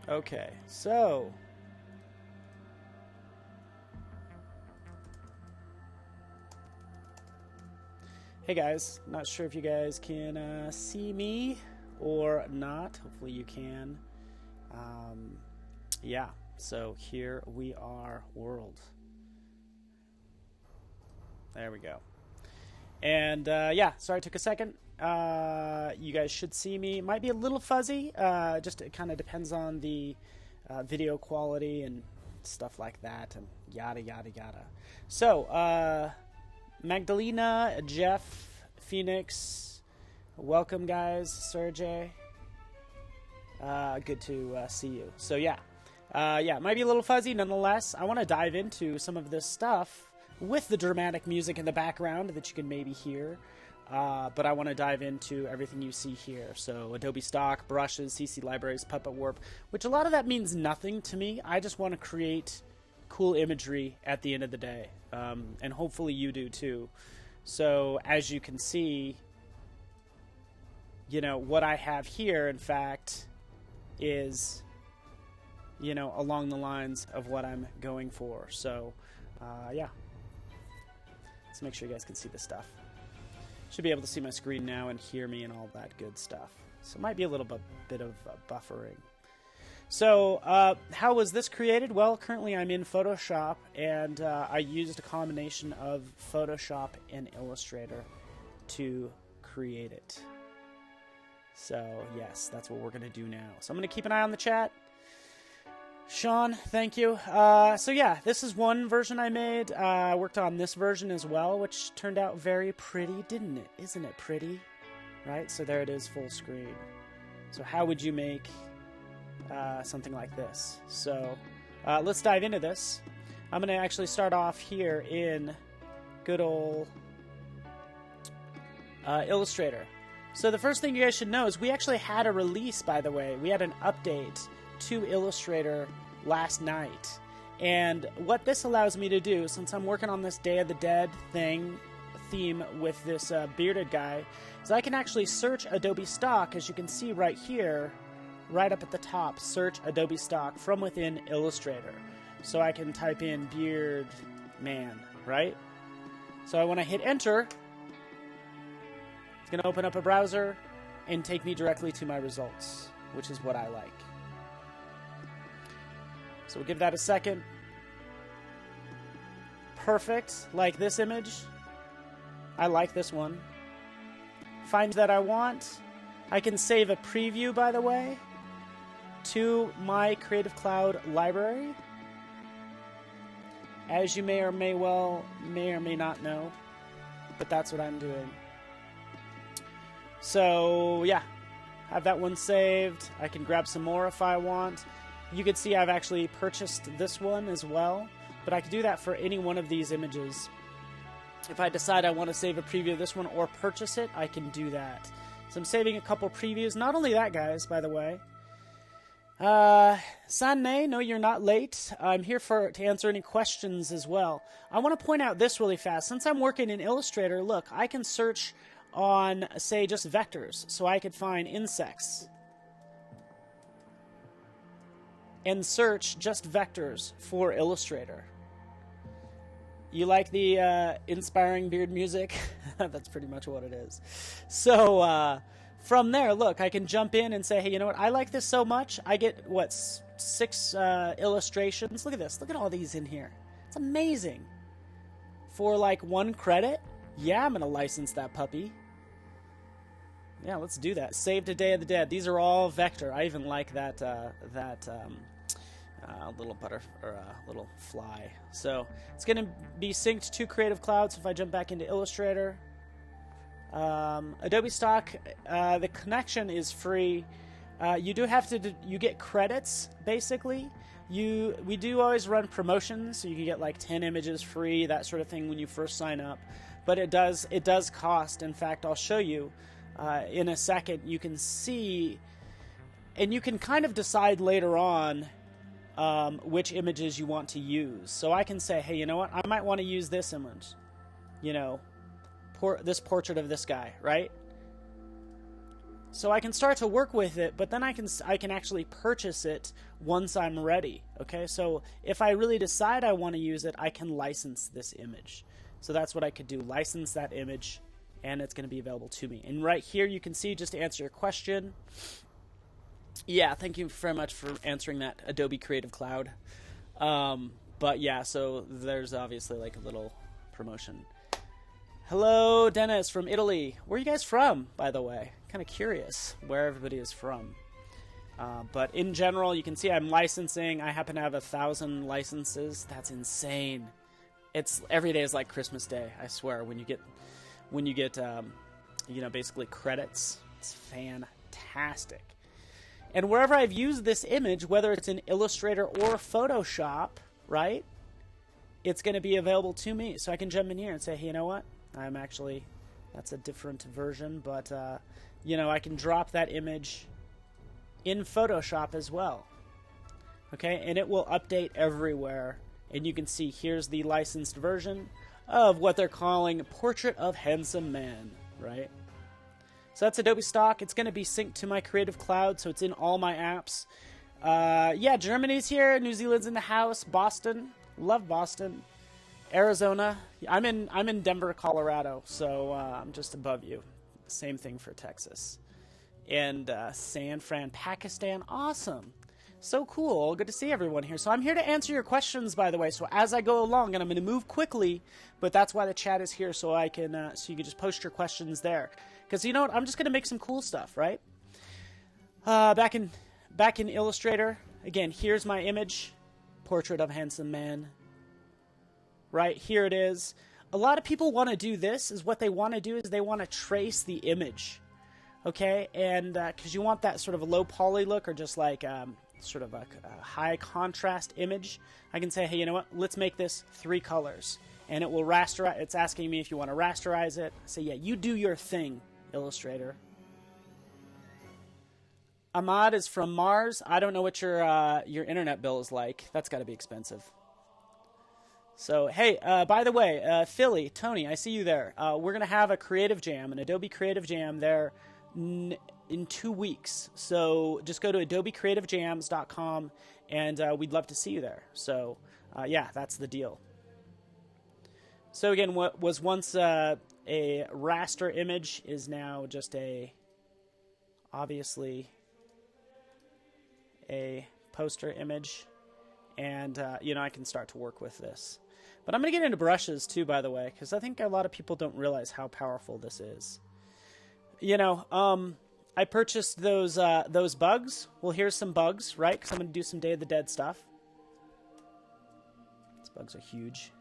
Okay, so hey guys, not sure if you guys can see me or not. Hopefully you can. Yeah, so here we are, world. There we go. And yeah, sorry it took a second. You guys should see me. Might be a little fuzzy. Just it kind of depends on the video quality and stuff like that, and yada yada yada. So Magdalena, Jeff, Phoenix, welcome guys. Sergey, good to see you. So yeah, yeah, it might be a little fuzzy. Nonetheless, I want to dive into some of this stuff with the dramatic music in the background that you can maybe hear. But I want to dive into everything you see here. So Adobe Stock, brushes, CC libraries, Puppet Warp, which a lot of that means nothing to me. I just want to create cool imagery at the end of the day. And hopefully you do too. So as you can see, you know, what I have here, in fact, is, you know, along the lines of what I'm going for. So, yeah. Let's make sure you guys can see this stuff. Should be able to see my screen now and hear me and all that good stuff. So it might be a little bit of buffering. So how was this created? Well, currently I'm in Photoshop, and I used a combination of Photoshop and Illustrator to create it. So yes, that's what we're going to do now. So I'm going to keep an eye on the chat. Sean, thank you. So yeah, this is one version I made. I worked on this version as well, which turned out very pretty, didn't it? Isn't it pretty? Right? So there it is, full screen. So how would you make something like this? So let's dive into this. I'm going to actually start off here in good old Illustrator. So the first thing you guys should know is we actually had a release, by the way. We had an update to Illustrator last night, and what this allows me to do, since I'm working on this Day of the Dead theme with this bearded guy, is I can actually search Adobe Stock, as you can see right here, right up at the top, search Adobe Stock from within Illustrator. So I can type in beard man, right? So when I hit enter, it's going to open up a browser and take me directly to my results, which is what I like. So we'll give that a second. Perfect. Like this image. I like this one. Find that I want. I can save a preview, by the way, to my Creative Cloud library. As you may or may not know, but that's what I'm doing. So yeah, have that one saved. I can grab some more if I want. You can see I've actually purchased this one as well, but I could do that for any one of these images. If I decide I want to save a preview of this one or purchase it, I can do that. So I'm saving a couple previews. Not only that, guys, by the way. Sanne, no, you're not late. I'm here to answer any questions as well. I want to point out this really fast. Since I'm working in Illustrator, look, I can search on, say, just vectors. So I could find insects and search just vectors for Illustrator. You like the inspiring beard music? That's pretty much what it is. So from there, look, I can jump in and say, hey, you know what? I like this so much. I get, what, 6 illustrations. Look at this. Look at all these in here. It's amazing. For like 1 credit? Yeah, I'm going to license that puppy. Yeah, let's do that. Save to Day of the Dead. These are all vector. I even like that little fly. So it's going to be synced to Creative Cloud. So if I jump back into Illustrator, Adobe Stock, the connection is free. You do have to you get credits basically. We do always run promotions, so you can get like 10 images free, that sort of thing when you first sign up. But it does cost. In fact, I'll show you in a second. You can see, and you can kind of decide later on which images you want to use. So I can say, hey, you know what? I might want to use this image. You know, this portrait of this guy, right? So I can start to work with it, but then I can actually purchase it once I'm ready. Okay, so if I really decide I want to use it, I can license this image. So that's what I could do, license that image, and it's going to be available to me. And right here you can see, just to answer your question, yeah, thank you very much for answering that, Adobe Creative Cloud. But yeah, so there's obviously like a little promotion. Hello, Dennis from Italy. Where are you guys from, by the way? Kind of curious where everybody is from. But in general, you can see I'm licensing. I happen to have 1,000 licenses. That's insane. It's every day is like Christmas Day. I swear. When you get, you know, basically credits, it's fantastic. And wherever I've used this image, whether it's in Illustrator or Photoshop, right? It's going to be available to me, so I can jump in here and say, hey, you know what? I'm actually, that's a different version, but, you know, I can drop that image in Photoshop as well. Okay, and it will update everywhere. And you can see here's the licensed version of what they're calling Portrait of Handsome Man, right? So that's Adobe Stock. It's going to be synced to my Creative Cloud, so it's in all my apps. Yeah, Germany's here. New Zealand's in the house. Boston. Love Boston. Arizona. I'm in Denver, Colorado, so I'm just above you. Same thing for Texas. And San Fran, Pakistan. Awesome. So cool. Good to see everyone here. So I'm here to answer your questions, by the way. So as I go along, and I'm going to move quickly, but that's why the chat is here, so I can so you can just post your questions there. Because you know what? I'm just going to make some cool stuff, right? Back in Illustrator, again, here's my image, Portrait of Handsome Man. Right, here it is. A lot of people want to do this, is what they want to do is they want to trace the image. Okay, and because you want that sort of a low poly look or just like sort of a high contrast image, I can say, hey, you know what? Let's make this 3 colors. And it will rasterize. It's asking me if you want to rasterize it. I say, yeah, you do your thing, Illustrator. Ahmad is from Mars. I don't know what your internet bill is like. That's got to be expensive. So, hey, by the way, Philly, Tony, I see you there. We're going to have a Creative Jam, an Adobe Creative Jam there in 2 weeks. So just go to adobecreativejams.com, and we'd love to see you there. So, yeah, that's the deal. So, again, what was once a raster image is now just obviously, a poster image. And, you know, I can start to work with this. But I'm going to get into brushes, too, by the way, because I think a lot of people don't realize how powerful this is. You know, I purchased those bugs. Well, here's some bugs, right? Because I'm going to do some Day of the Dead stuff. These bugs are huge.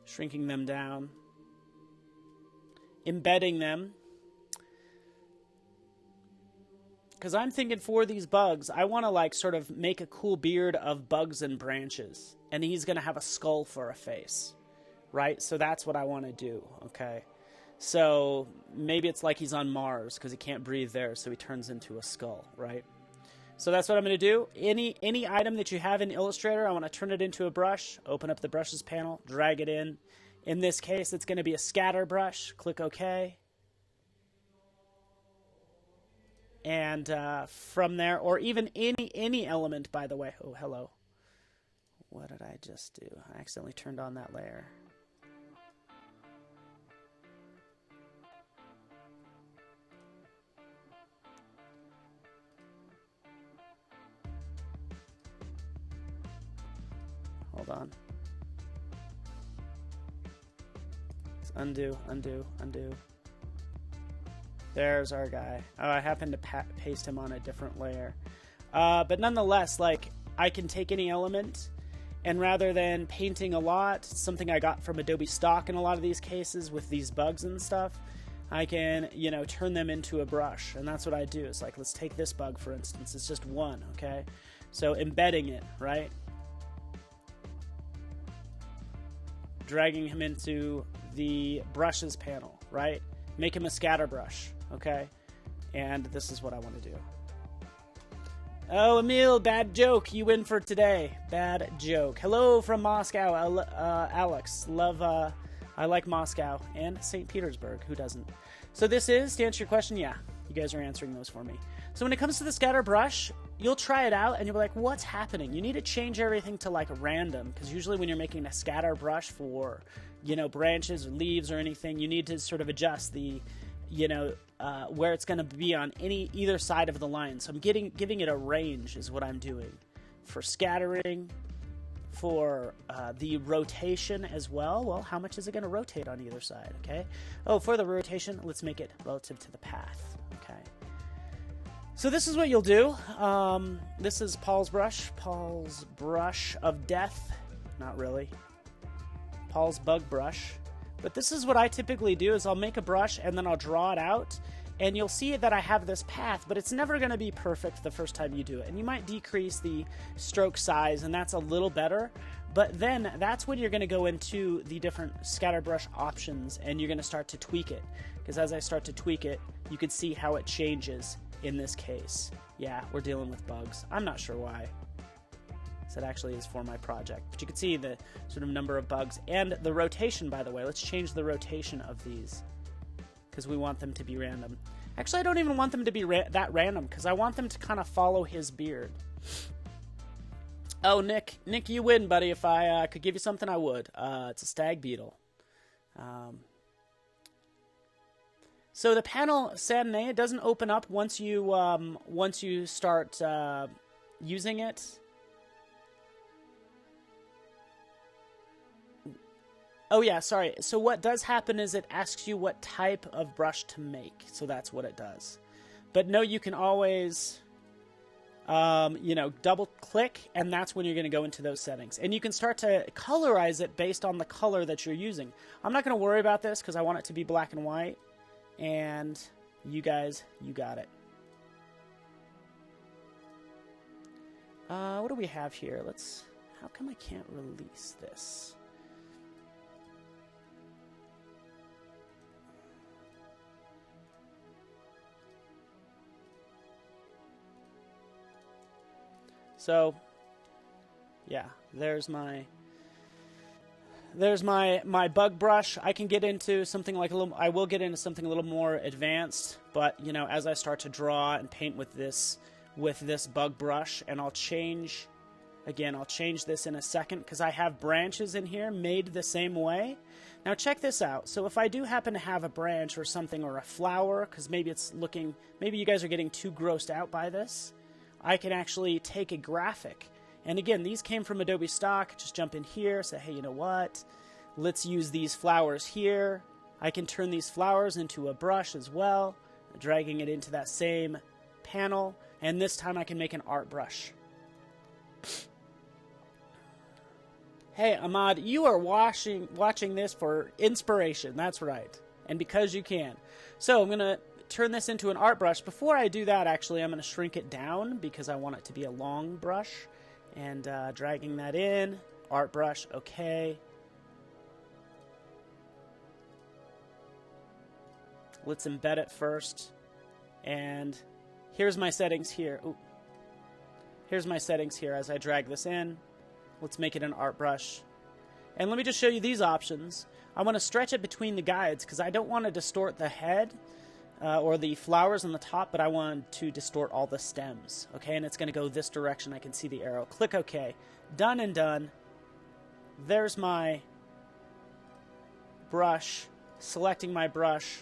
Shrinking them down. Embedding them. Because I'm thinking for these bugs, I want to like sort of make a cool beard of bugs and branches. And he's going to have a skull for a face. Right? So that's what I want to do. Okay. So maybe it's like he's on Mars because he can't breathe there. So he turns into a skull. Right? So that's what I'm going to do. Any item that you have in Illustrator, I want to turn it into a brush. Open up the brushes panel. Drag it in. In this case, it's going to be a scatter brush. Click OK. And from there, or even any element, by the way. Oh, hello. What did I just do? I accidentally turned on that layer. Hold on. Let's undo. There's our guy. Oh, I happened to paste him on a different layer. But nonetheless, like, I can take any element, and rather than painting a lot, something I got from Adobe Stock in a lot of these cases with these bugs and stuff, I can, you know, turn them into a brush. And that's what I do. It's like, let's take this bug, for instance. It's just one, okay? So embedding it, right? Dragging him into the brushes panel, right? Make him a scatter brush, okay? And this is what I want to do. Oh, Emil, bad joke. You win for today. Bad joke. Hello from Moscow, Alex. I like Moscow and St. Petersburg. Who doesn't? So this is, to answer your question, yeah. You guys are answering those for me. So when it comes to the scatter brush, you'll try it out and you'll be like, what's happening? You need to change everything to like random, because usually when you're making a scatter brush for, you know, branches or leaves or anything, you need to sort of adjust the, you know, where it's going to be on either side of the line. So I'm giving it a range is what I'm doing for scattering. For the rotation as well, well, how much is it going to rotate on either side, okay? Oh, for the rotation, let's make it relative to the path, okay? So this is what you'll do. This is Paul's brush of death. Not really. Paul's bug brush. But this is what I typically do, is I'll make a brush and then I'll draw it out. And you'll see that I have this path, but it's never going to be perfect the first time you do it. And you might decrease the stroke size, and that's a little better. But then that's when you're going to go into the different scatter brush options, and you're going to start to tweak it. Because as I start to tweak it, you can see how it changes in this case. Yeah, we're dealing with bugs. I'm not sure why. So it actually is for my project. But you can see the sort of number of bugs. And the rotation, by the way. Let's change the rotation of these, because we want them to be random. Actually, I don't even want them to be that random, because I want them to kind of follow his beard. Oh, Nick, you win, buddy. If I could give you something, I would. It's a stag beetle. So the panel Saturday, it doesn't open up once you start using it. Oh yeah, sorry. So what does happen is it asks you what type of brush to make. So that's what it does. But no, you can always, you know, double click, and that's when you're going to go into those settings. And you can start to colorize it based on the color that you're using. I'm not going to worry about this because I want it to be black and white. And you guys, you got it. What do we have here? How come I can't release this? So, yeah, there's my bug brush. I can get into something like I will get into something a little more advanced, but you know, as I start to draw and paint with this bug brush, and I'll change this in a second because I have branches in here made the same way. Now check this out. So if I do happen to have a branch or something, or a flower, because maybe you guys are getting too grossed out by this, I can actually take a graphic. And again, these came from Adobe Stock. Just jump in here, say, hey, you know what? Let's use these flowers here. I can turn these flowers into a brush as well, dragging it into that same panel. And this time I can make an art brush. Hey, Ahmad, you are watching this for inspiration. That's right. And because you can. So I'm going to turn this into an art brush. Before I do that, actually, I'm going to shrink it down because I want it to be a long brush. And dragging that in. Art brush, okay. Let's embed it first. And here's my settings here. Ooh. Here's my settings here as I drag this in. Let's make it an art brush. And let me just show you these options. I want to stretch it between the guides because I don't want to distort the head or the flowers on the top, but I want to distort all the stems. Okay, and it's going to go this direction. I can see the arrow. Click OK. Done and done. There's my brush. Selecting my brush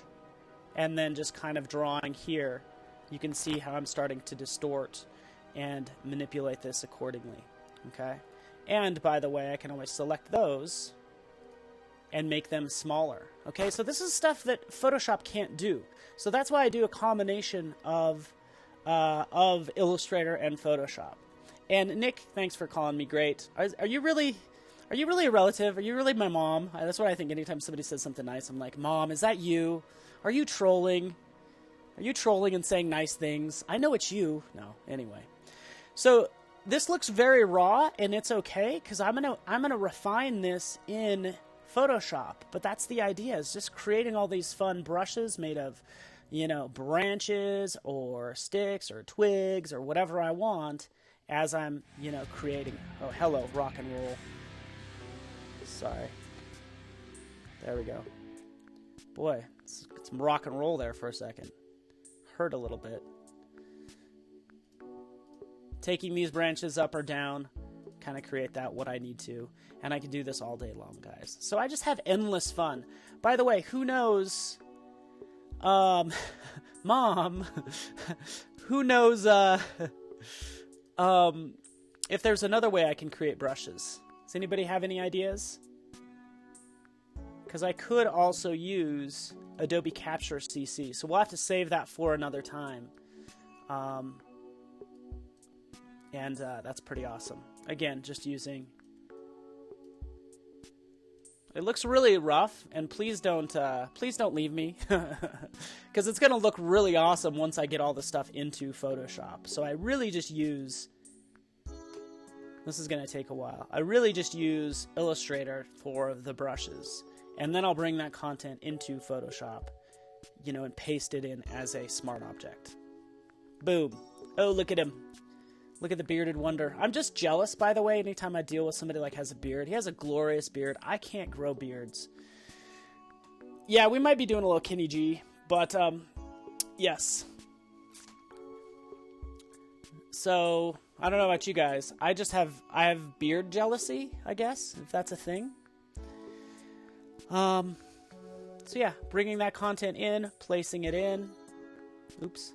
and then just kind of drawing here. You can see how I'm starting to distort and manipulate this accordingly. Okay. And, by the way, I can always select those and make them smaller. Okay, so this is stuff that Photoshop can't do. So that's why I do a combination of Illustrator and Photoshop. And, Nick, thanks for calling me great. Are you really a relative? Are you really my mom? That's what I think anytime somebody says something nice. I'm like, Mom, is that you? Are you trolling? Are you trolling and saying nice things? I know it's you. No, anyway. So this looks very raw, and it's okay because I'm gonna refine this in Photoshop. But that's the idea: is just creating all these fun brushes made of, you know, branches or sticks or twigs or whatever I want as I'm, you know, creating. Oh, hello, rock and roll. Sorry. There we go. Boy, it's some rock and roll there for a second. hurt a little bit. Taking these branches up or down, kind of create that what I need to. And I can do this all day long, guys. So I just have endless fun. By the way, who knows... Mom, who knows, if there's another way I can create brushes. Does anybody have any ideas? Because I could also use Adobe Capture CC, so we'll have to save that for another time. And that's pretty awesome. Again, just using... It looks really rough, and please don't leave me, because it's going to look really awesome once I get all the stuff into Photoshop. So I really just use... This is going to take a while. I really just use Illustrator for the brushes, and then I'll bring that content into Photoshop, you know, and paste it in as a smart object. Boom. Oh, look at him. Look at the bearded wonder. I'm just jealous, by the way, anytime I deal with somebody like has a beard. He has a glorious beard. I can't grow beards. Yeah, we might be doing a little Kenny G, but yes. So, I don't know about you guys. I have beard jealousy, I guess, if that's a thing. So yeah, bringing that content in, placing it in. Oops.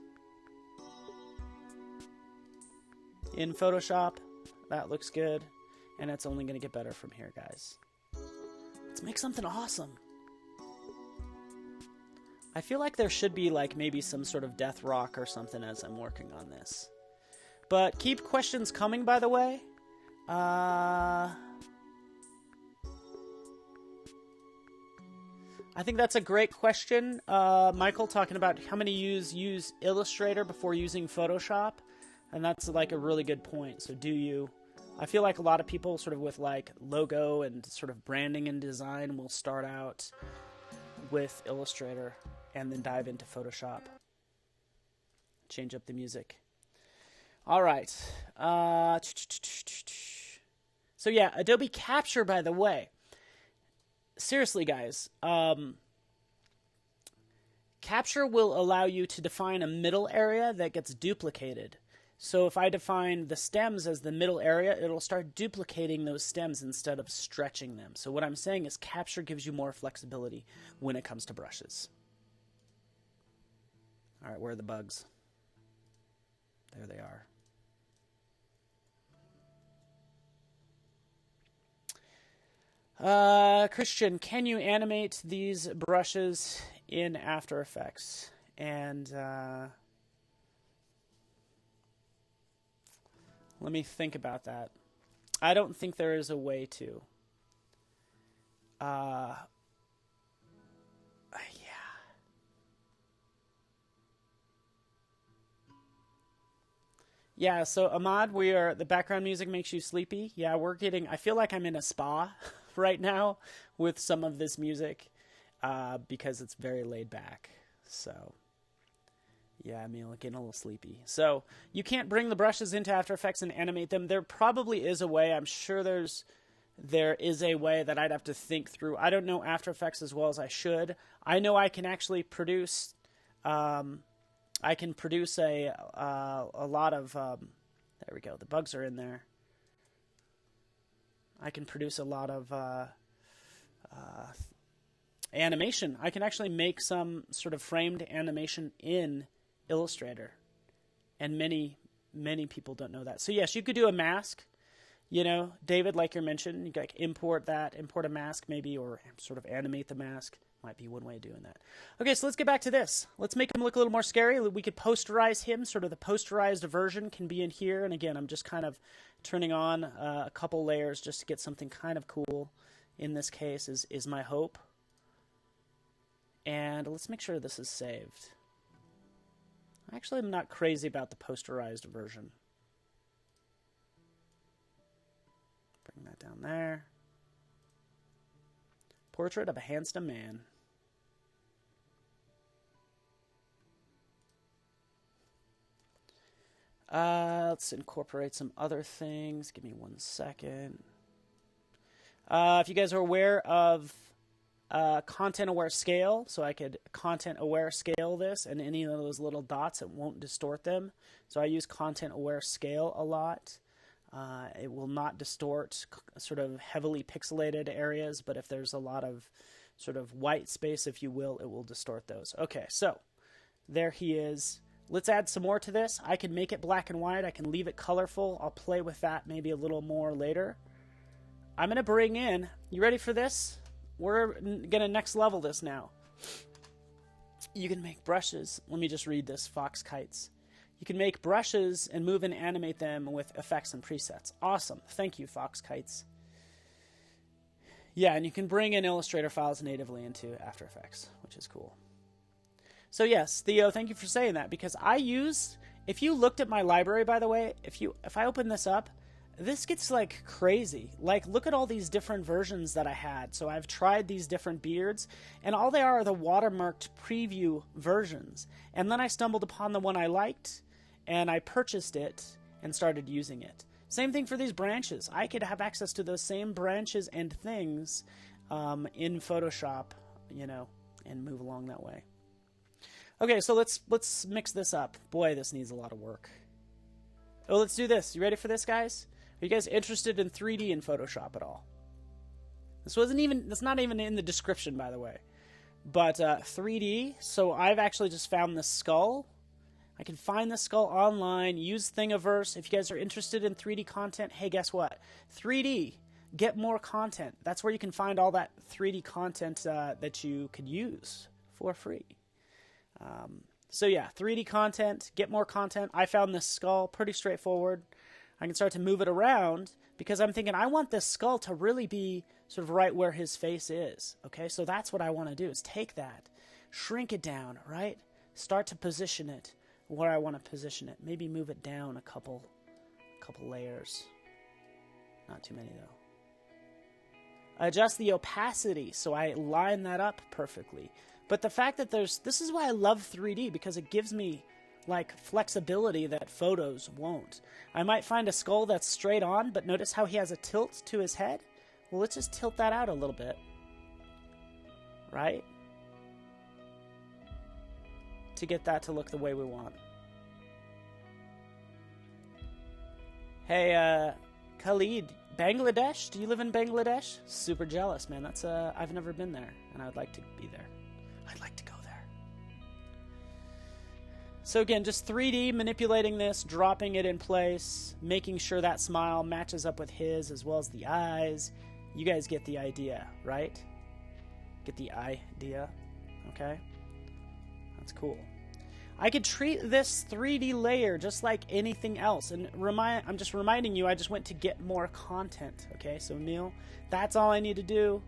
In Photoshop, that looks good, and it's only going to get better from here, guys. Let's make something awesome. I feel like there should be like maybe some sort of death rock or something as I'm working on this. But keep questions coming, by the way. I think that's a great question. Michael talking about how many use Illustrator before using Photoshop. And that's like a really good point. So do you? I feel like a lot of people sort of with like logo and sort of branding and design will start out with Illustrator and then dive into Photoshop. Change up the music. All right. So yeah, Adobe Capture, by the way. Seriously, guys. Capture will allow you to define a middle area that gets duplicated. So if I define the stems as the middle area, it'll start duplicating those stems instead of stretching them. So what I'm saying is Capture gives you more flexibility when it comes to brushes. All right, where are the bugs? There they are. Christian, can you animate these brushes in After Effects? And... let me think about that. I don't think there is a way to. Yeah, so Ahmad, the background music makes you sleepy. Yeah, I feel like I'm in a spa right now with some of this music because it's very laid back. So... yeah, I mean, getting a little sleepy. So you can't bring the brushes into After Effects and animate them. There probably is a way. I'm sure there is a way that I'd have to think through. I don't know After Effects as well as I should. I know I can actually produce. I can produce a lot of. There we go. The bugs are in there. I can produce a lot of animation. I can actually make some sort of framed animation in Illustrator, and many people don't know that. So yes, you could do a mask, you know, David, like you mentioned. You could like import a mask maybe, or sort of animate the mask. Might be one way of doing that. Okay, so let's get back to this. Let's make him look a little more scary. We could posterize him. Sort of the posterized version can be in here, and again, I'm just kind of turning on a couple layers just to get something kind of cool. In this case, is my hope. And let's make sure this is saved. Actually, I'm not crazy about the posterized version. Bring that down there. Portrait of a handsome man. Let's incorporate some other things. Give me 1 second. If you guys are aware of content aware scale, so I could content aware scale this, and any of those little dots, it won't distort them. So I use content aware scale a lot. It will not distort sort of heavily pixelated areas, but if there's a lot of sort of white space, if you will, it will distort those. Okay, so there he is. Let's add some more to this. I can make it black and white. I can leave it colorful. I'll play with that maybe a little more later. I'm going to bring in, you ready for this? We're going to next level this now. You can make brushes. Let me just read this, Fox Kites. You can make brushes and move and animate them with effects and presets. Awesome. Thank you, Fox Kites. Yeah, and you can bring in Illustrator files natively into After Effects, which is cool. So yes, Theo, thank you for saying that, because I use, if you looked at my library, by the way, if I open this up, this gets like crazy. Like, look at all these different versions that I had. So I've tried these different beards, and all they are the watermarked preview versions. And then I stumbled upon the one I liked, and I purchased it and started using it. Same thing for these branches. I could have access to those same branches and things in Photoshop, you know, and move along that way. Okay, so let's mix this up. Boy, this needs a lot of work. Oh, let's do this. You ready for this, guys? Are you guys interested in 3D in Photoshop at all? That's not even in the description, by the way. But 3D, so I've actually just found the skull. I can find the skull online, use Thingiverse. If you guys are interested in 3D content, hey, guess what? 3D, get more content. That's where you can find all that 3D content that you could use for free. So yeah, 3D content, get more content. I found this skull, pretty straightforward. I can start to move it around because I'm thinking I want this skull to really be sort of right where his face is. Okay, so that's what I want to do, is take that, shrink it down, right? Start to position it where I want to position it. Maybe move it down a couple layers. Not too many though. Adjust the opacity so I line that up perfectly. But the fact that this is why I love 3D, because it gives me like flexibility that photos won't. I might find a skull that's straight on, but notice how he has a tilt to his head? Well, let's just tilt that out a little bit. Right? To get that to look the way we want. Hey, Khalid, Bangladesh? Do you live in Bangladesh? Super jealous, man. That's I've never been there, and I would like to be there. I'd like to go there. So again, just 3D, manipulating this, dropping it in place, making sure that smile matches up with his as well as the eyes. You guys get the idea, right? Get the idea, okay? That's cool. I could treat this 3D layer just like anything else. And I'm just reminding you, I just went to get more content, okay? So Neil, that's all I need to do.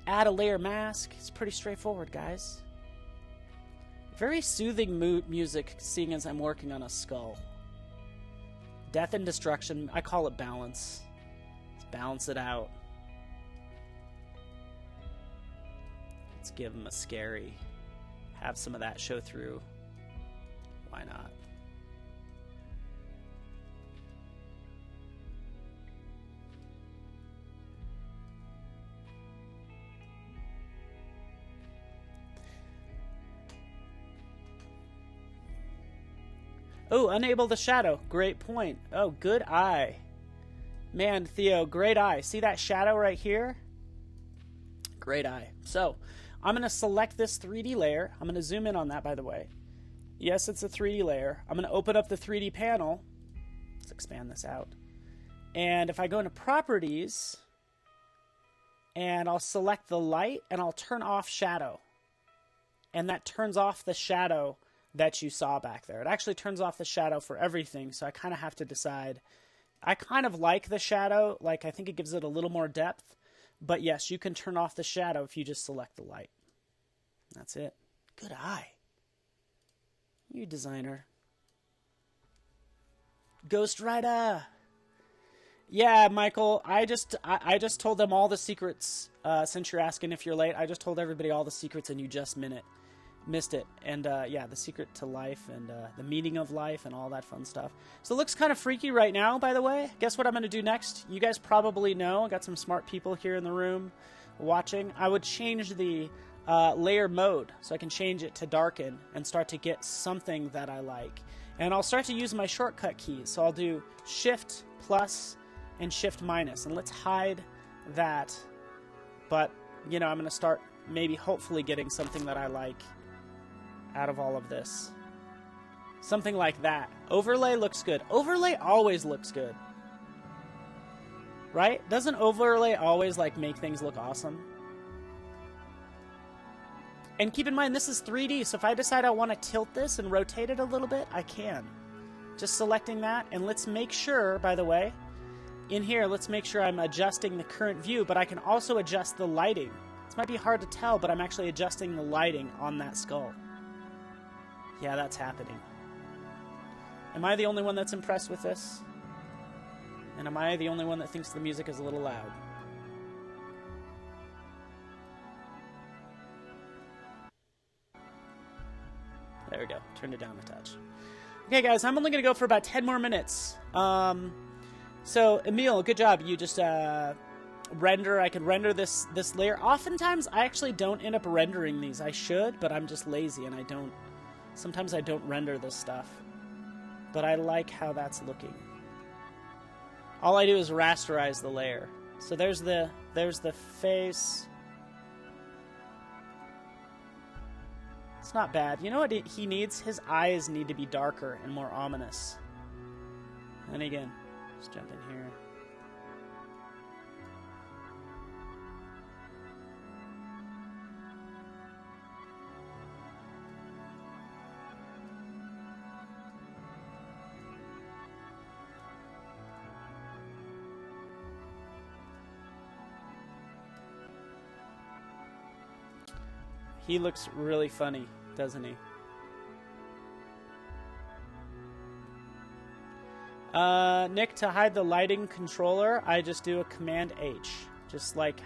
Add a layer mask. It's pretty straightforward, guys. Very soothing music, seeing as I'm working on a skull. Death and destruction. I call it balance. Let's balance it out. Let's give him a scary. Have some of that show through. Why not? Oh, unable to shadow. Great point. Oh, good eye. Man, Theo, great eye. See that shadow right here? Great eye. So, I'm going to select this 3D layer. I'm going to zoom in on that, by the way. Yes, it's a 3D layer. I'm going to open up the 3D panel. Let's expand this out. And if I go into Properties, and I'll select the light, and I'll turn off shadow. And that turns off the shadow that you saw back there. It actually turns off the shadow for everything, so I kind of have to decide. I kind of like the shadow. Like, I think it gives it a little more depth. But yes, you can turn off the shadow if you just select the light. That's it. Good eye. You designer. Ghost Rider. Yeah, Michael, I just told them all the secrets. Since you're asking if you're late, I just told everybody all the secrets and you just minute. missed it. And yeah, the secret to life and the meaning of life and all that fun stuff. So it looks kind of freaky right now, by the way. Guess what I'm going to do next? You guys probably know. I got some smart people here in the room watching. I would change the layer mode so I can change it to darken and start to get something that I like. And I'll start to use my shortcut keys. So I'll do Shift plus and Shift minus. And let's hide that. But, you know, I'm going to start maybe hopefully getting something that I like out of all of this. Something like that. Overlay looks good. Overlay always looks good. Right? Doesn't overlay always like make things look awesome? And keep in mind, this is 3D, so if I decide I want to tilt this and rotate it a little bit, I can. Just selecting that, and let's make sure, by the way, in here, let's make sure I'm adjusting the current view, but I can also adjust the lighting. This might be hard to tell, but I'm actually adjusting the lighting on that skull. Yeah, that's happening. Am I the only one that's impressed with this? And am I the only one that thinks the music is a little loud? There we go. Turned it down a touch. Okay, guys, I'm only going to go for about 10 more minutes. So, Emil, good job. You just render. I could render this layer. Oftentimes, I actually don't end up rendering these. I should, but I'm just lazy, and I don't. Sometimes I don't render this stuff. But I like how that's looking. All I do is rasterize the layer. So there's the face. It's not bad. You know what he needs? His eyes need to be darker and more ominous. And again, just jump in here. He looks really funny, doesn't he? Nick, to hide the lighting controller, I just do a Command H, just like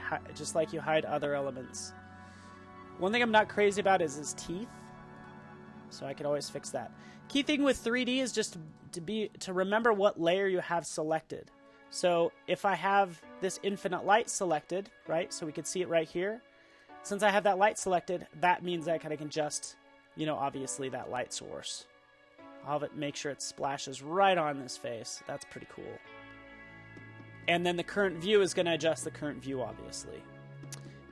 you hide other elements. One thing I'm not crazy about is his teeth, so I can always fix that. Key thing with 3D is just to remember what layer you have selected. So if I have this infinite light selected, right, so we could see it right here. Since I have that light selected, that means I can adjust, you know, obviously that light source. I'll make sure it splashes right on this face. That's pretty cool. And then the current view is going to adjust the current view, obviously.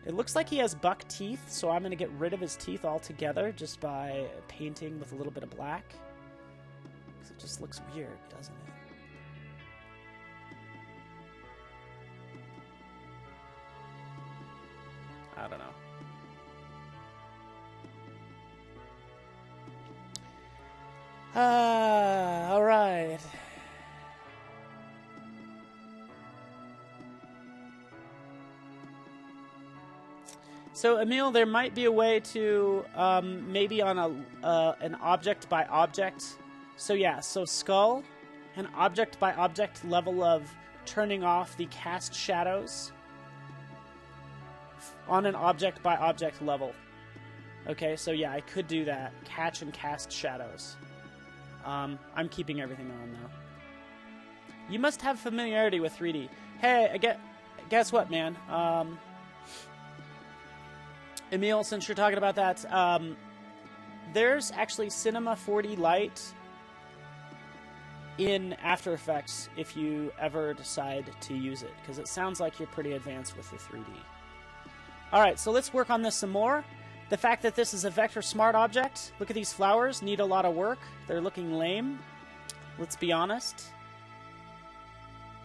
It looks like he has buck teeth, so I'm going to get rid of his teeth altogether just by painting with a little bit of black. Because it just looks weird, doesn't it? I don't know. All right. So, Emil, there might be a way to maybe on an object by object. So yeah, so skull, an object by object level of turning off the cast shadows on an object by object level. Okay, so yeah, I could do that. Catch and cast shadows. I'm keeping everything on, though. You must have familiarity with 3D. Hey, guess what, man? Emil, since you're talking about that, there's actually Cinema 4D Lite in After Effects if you ever decide to use it, because it sounds like you're pretty advanced with the 3D. Alright, so let's work on this some more. The fact that this is a vector smart object, look at these flowers, need a lot of work. They're looking lame. Let's be honest.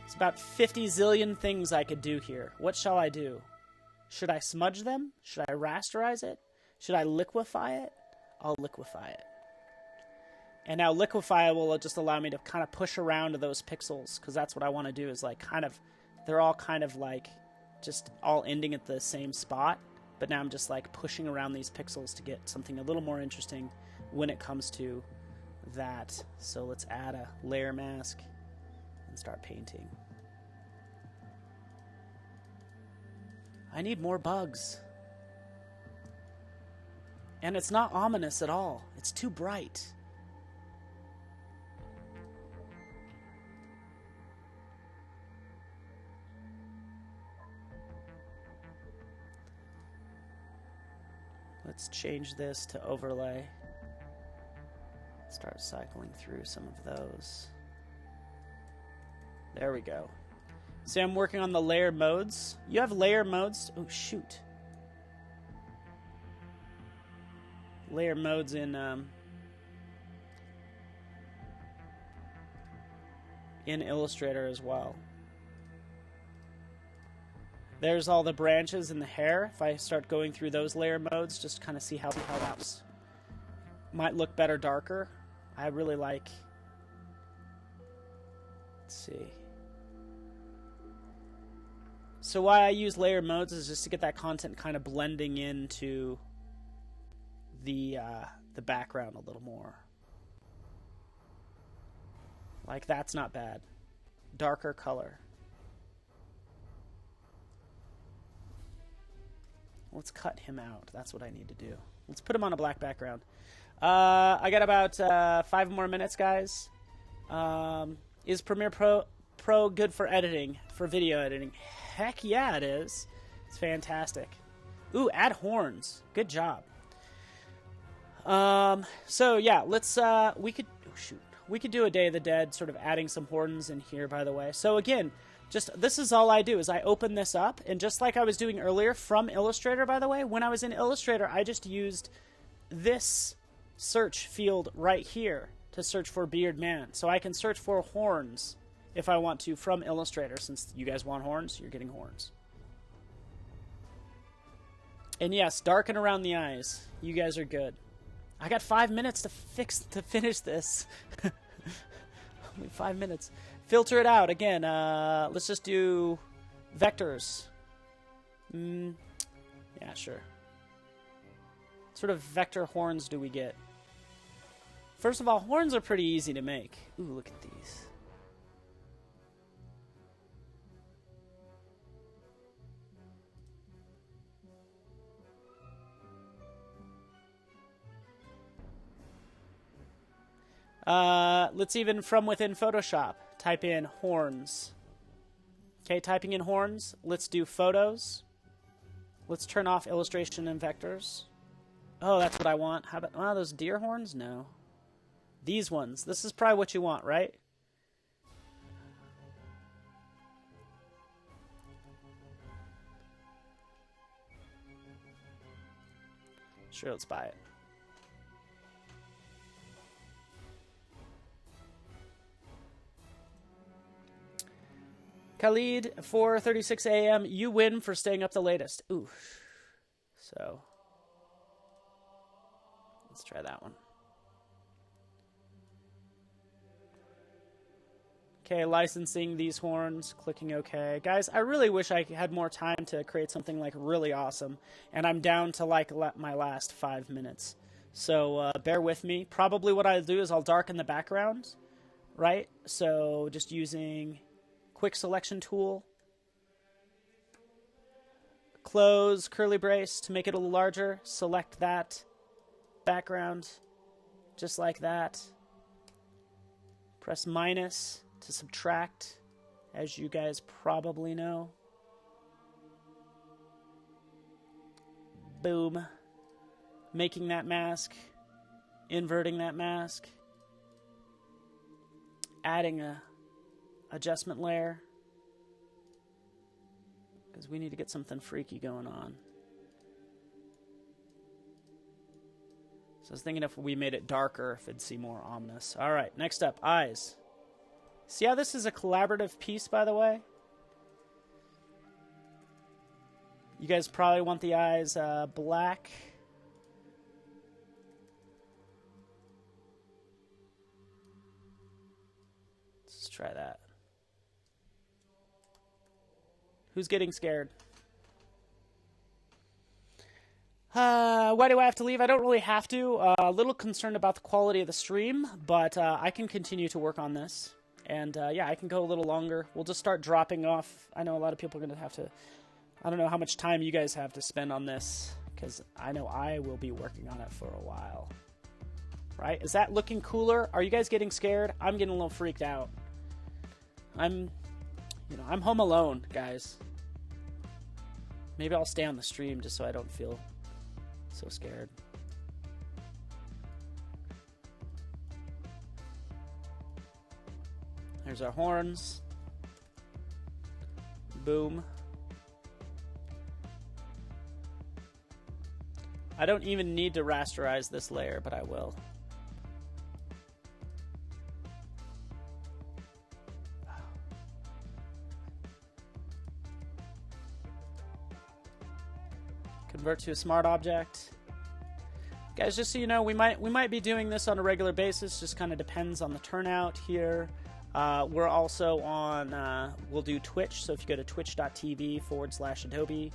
It's about 50 zillion things I could do here. What shall I do? Should I smudge them? Should I rasterize it? Should I liquify it? I'll liquify it. And now liquify will just allow me to kind of push around those pixels, because that's what I want to do is like kind of, they're all kind of like just all ending at the same spot. But now I'm just like pushing around these pixels to get something a little more interesting when it comes to that. So let's add a layer mask and start painting. I need more bugs. And it's not ominous at all. It's too bright. Let's change this to overlay. Start cycling through some of those. There we go. See, I'm working on the layer modes. You have layer modes. Oh, shoot. Layer modes in Illustrator as well. There's all the branches and the hair. If I start going through those layer modes, just kind of see how that might look better darker. I really like. Let's see. So why I use layer modes is just to get that content kind of blending into the background a little more. Like, that's not bad. Darker color. Let's cut him out. That's what I need to do. Let's put him on a black background. I got about 5 more minutes, guys. Is Premiere Pro good for editing, for video editing? Heck yeah, it is. It's fantastic. Ooh, add horns. Good job. So yeah, let's we could do a Day of the Dead, sort of adding some horns in here, by the way. So again, this is all I do is I open this up, and just like I was doing earlier from Illustrator, by the way, when I was in Illustrator, I just used this search field right here to search for Beard Man. So I can search for horns if I want to from Illustrator. Since you guys want horns, you're getting horns. And yes, darken around the eyes. You guys are good. I got 5 minutes to finish this. Only 5 minutes. Filter it out again. Let's just do vectors. Yeah, sure. What sort of vector horns do we get? First of all, horns are pretty easy to make. Ooh, look at these. Let's even from within Photoshop type in horns. Okay, typing in horns. Let's do photos. Let's turn off illustration and vectors. Oh, that's what I want. How about those deer horns? No. These ones. This is probably what you want, right? Sure, let's buy it. Khalid, 4:36 a.m. You win for staying up the latest. Ooh. So, let's try that one. Okay, licensing these horns, clicking OK. Guys, I really wish I had more time to create something like really awesome, and I'm down to like my last 5 minutes. So bear with me. Probably what I'll do is I'll darken the background, right? So just using quick selection tool, close curly brace to make it a little larger, select that background just like that, press minus to subtract, as you guys probably know. Boom. Making that mask, inverting that mask, adding a adjustment layer, because we need to get something freaky going on. So I was thinking if we made it darker, if it'd seem more ominous. All right, next up, eyes. See how this is a collaborative piece, by the way? You guys probably want the eyes black. Let's try that. Who's getting scared? Why do I have to leave? I don't really have to. A little concerned about the quality of the stream, but I can continue to work on this. And yeah, I can go a little longer. We'll just start dropping off. I know a lot of people are going to have to... I don't know how much time you guys have to spend on this, because I know I will be working on it for a while. Right? Is that looking cooler? Are you guys getting scared? I'm getting a little freaked out. I'm home alone, guys. Maybe I'll stay on the stream just so I don't feel so scared. There's our horns. Boom. I don't even need to rasterize this layer, but I will. Convert to a smart object. Guys, just so you know, we might be doing this on a regular basis. Just kind of depends on the turnout here. We're also on, we'll do Twitch. So if you go to twitch.tv/Adobe,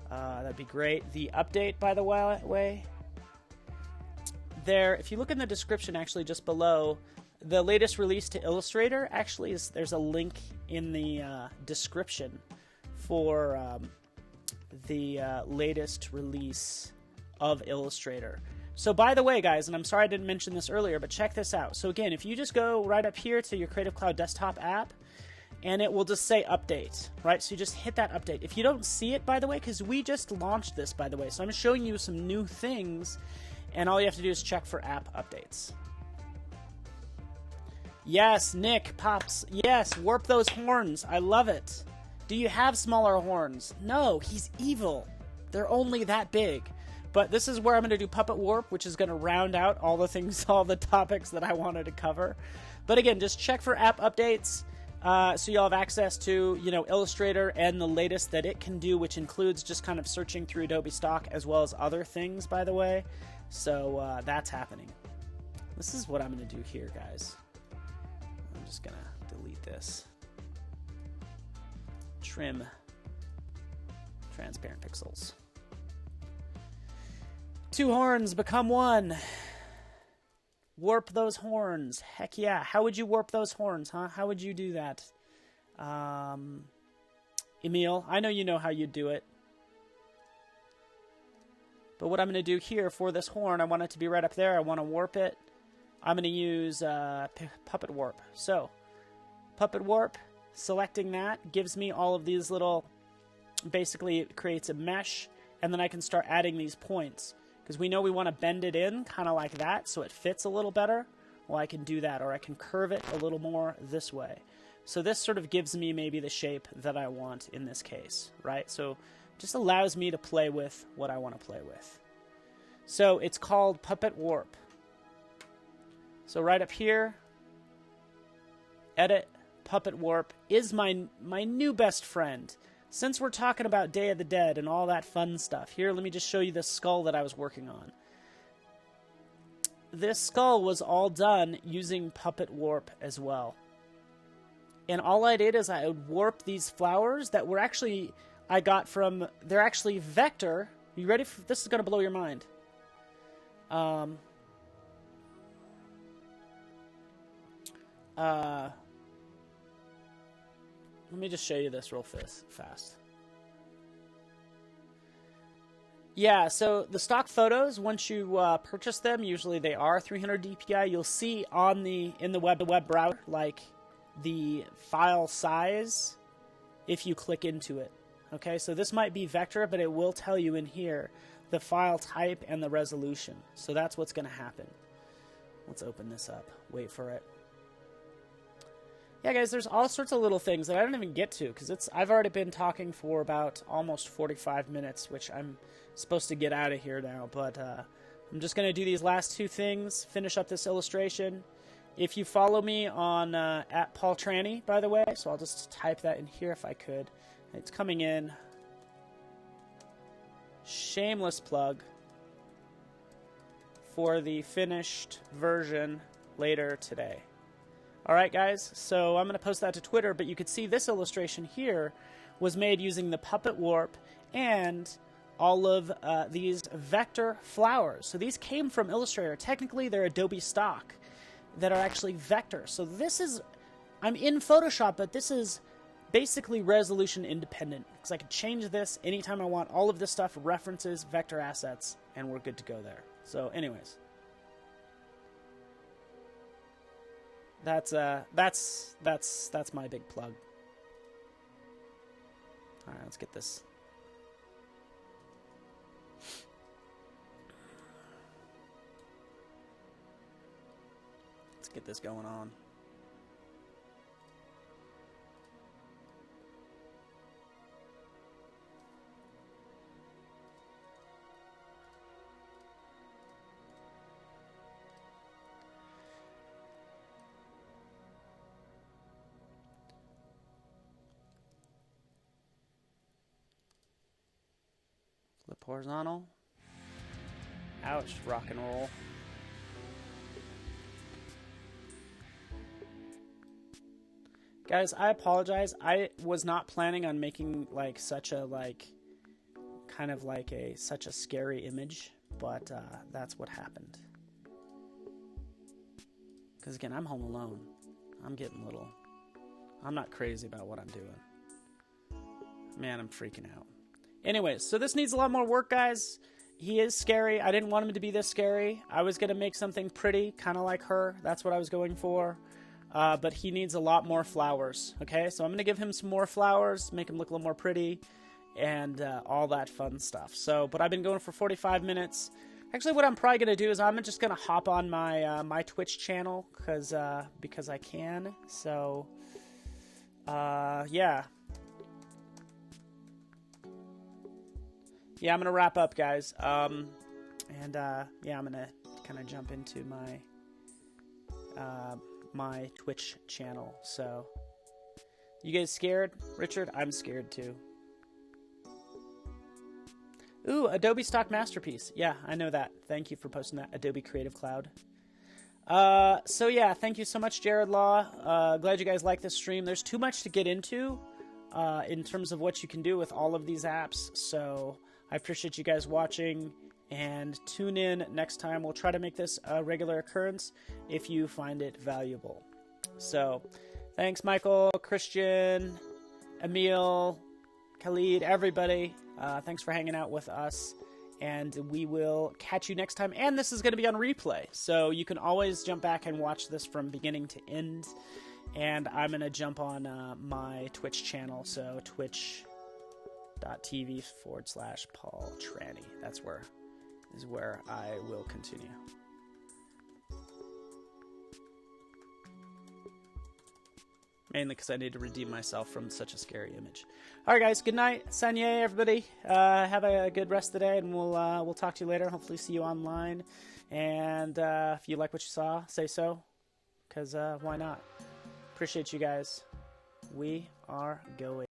that'd be great. The update, by the way, there, if you look in the description, actually just below, the latest release to Illustrator actually is, there's a link in the description for the latest release of Illustrator. So by the way, guys, and I'm sorry I didn't mention this earlier, but check this out. So again, if you just go right up here to your Creative Cloud desktop app, and it will just say update, right? So you just hit that update. If you don't see it, by the way, because we just launched this, by the way, so I'm showing you some new things, and all you have to do is check for app updates. Yes, Nick, Pops, yes, warp those horns. I love it. Do you have smaller horns? No, he's evil. They're only that big. But this is where I'm going to do Puppet Warp, which is going to round out all the things, all the topics that I wanted to cover. But again, just check for app updates, so you'll have access to, Illustrator and the latest that it can do, which includes just kind of searching through Adobe Stock as well as other things, by the way. So that's happening. This is what I'm going to do here, guys. I'm just going to delete this. Trim transparent pixels. Two horns become one. Warp those horns. Heck yeah. How would you warp those horns, huh? How would you do that? Emil, I know you know how you'd do it. But what I'm going to do here for this horn, I want it to be right up there. I want to warp it. I'm going to use Puppet Warp. So, Puppet Warp, selecting that, gives me all of these little, basically it creates a mesh, and then I can start adding these points. Because we know we want to bend it in, kind of like that, so it fits a little better. Well, I can do that, or I can curve it a little more this way. So this sort of gives me maybe the shape that I want in this case, right? So just allows me to play with what I want to play with. So it's called Puppet Warp. So right up here, Edit, Puppet Warp is my new best friend. Since we're talking about Day of the Dead and all that fun stuff, here, let me just show you the skull that I was working on. This skull was all done using Puppet Warp as well. And all I did is I would warp these flowers that were actually, I got from, they're actually vector. You ready for, this is going to blow your mind. Let me just show you this real fast. Yeah, so the stock photos, once you purchase them, usually they are 300 dpi. You'll see on in the web browser, like the file size, if you click into it. Okay, so this might be vector, but it will tell you in here the file type and the resolution. So that's what's going to happen. Let's open this up. Wait for it. Yeah, guys, there's all sorts of little things that I don't even get to because I've already been talking for about almost 45 minutes, which I'm supposed to get out of here now. But I'm just going to do these last two things, finish up this illustration. If you follow me on at Paul Trani, by the way, so I'll just type that in here if I could. It's coming in. Shameless plug for the finished version later today. Alright guys, so I'm going to post that to Twitter, but you could see this illustration here was made using the Puppet Warp and all of these vector flowers. So these came from Illustrator. Technically they're Adobe Stock that are actually vector. So this is, I'm in Photoshop, but this is basically resolution independent, because I can change this anytime I want. All of this stuff, references, vector assets, and we're good to go there. So anyways, that's my big plug. All right, let's get this. Let's get this going on. Flip horizontal. Ouch, rock and roll. Guys, I apologize. I was not planning on making like such a kind of like such a scary image, but that's what happened. Because again, I'm home alone. I'm getting little. I'm not crazy about what I'm doing. Man, I'm freaking out. Anyways, so this needs a lot more work, guys. He is scary. I didn't want him to be this scary. I was going to make something pretty, kind of like her. That's what I was going for. But he needs a lot more flowers. Okay, so I'm going to give him some more flowers, make him look a little more pretty, and all that fun stuff. So, but I've been going for 45 minutes. Actually, what I'm probably going to do is I'm just going to hop on my my Twitch channel because I can. So, yeah. Yeah, I'm going to wrap up, guys. Yeah, I'm going to kind of jump into my Twitch channel. So, you guys scared? Richard, I'm scared too. Ooh, Adobe Stock Masterpiece. Yeah, I know that. Thank you for posting that. Adobe Creative Cloud. So yeah, thank you so much, Jared Law. Glad you guys like this stream. There's too much to get into in terms of what you can do with all of these apps. So I appreciate you guys watching, and tune in next time. We'll try to make this a regular occurrence if you find it valuable. So thanks, Michael, Christian, Emil, Khalid, everybody. Thanks for hanging out with us, and we will catch you next time. And this is going to be on replay, so you can always jump back and watch this from beginning to end. And I'm going to jump on my Twitch channel, so twitch.tv/Paul Trani. That's where I will continue. Mainly because I need to redeem myself from such a scary image. All right, guys. Good night. Sanye, everybody. Have a good rest of the day, and we'll talk to you later. Hopefully see you online. And if you like what you saw, say so, because why not? Appreciate you guys. We are going.